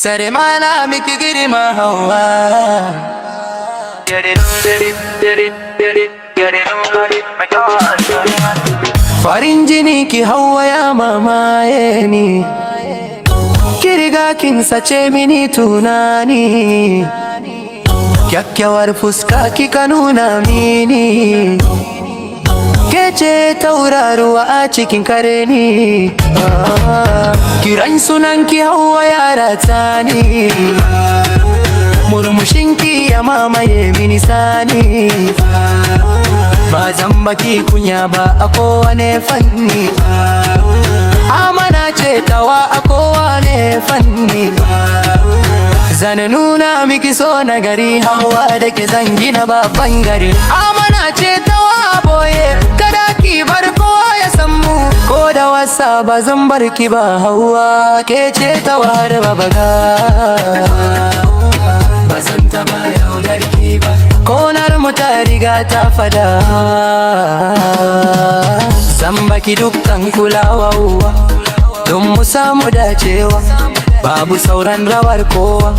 Sare mana miki girma hauwa. Farin jini ki hauwa ya mamaye ni, ki riga kin sace mini tunani, kyakkyawar fuska kika nuna mini, ke ce tauraruwa a cikin karni. Kiran sunanki hauwa yara ta ni, murmushinki ya mamaye mini sani, ba zan baki kunya ba a kowane fanni, amana ce tawa a kowane fanni. Zan nuna miki so na gari hauwa da ke zan gina babban gari, amana ce tawa boye kada ki bar kowa ya san mu, ko da wasa ba zan bar ki ba hauwa, ke ce tawa da babaga, ba zan taba yaudar ki ba, konar mu ta riga ta fada. Zan baki dukkan kulawa don mu samu dacewa, babu sauran rawar kowa,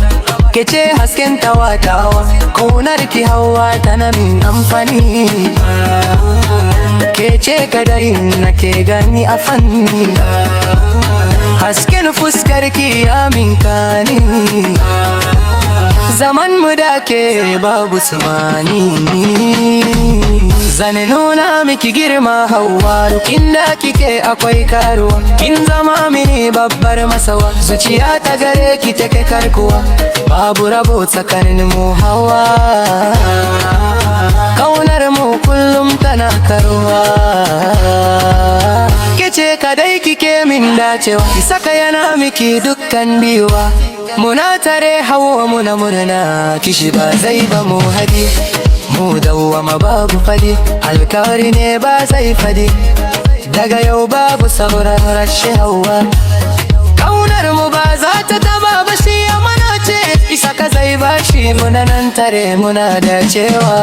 ke ce hasken tawatawa, kaunar ki hauwa tana min amfani, ke ce kadai nake gani a fanni, hasken fuskar ki ya min kani, zaman mu da ke babu sumani. Zan nuna miki girma hauwa, inda kike akwai karuwa, kin zama mini babbar masawa, zuciya ta gare ki take karkuwa, babu rabo tsakanin mu hawa, kaunar mu kullum tana karuwa, ke ce kadai kike min dacewa, ki saka yana miki dukkan biyuwa, muna tare hawa muna murna, kishi ba zai ba mu hadi, mu dawwama babu fadi, alkawari ne ba zai fadi, daga yau babu sauran rashi hawa, kaunar mu ba za ta taba ba, shi amana ce isa ka zai bashi, muna nan tare muna dacewa.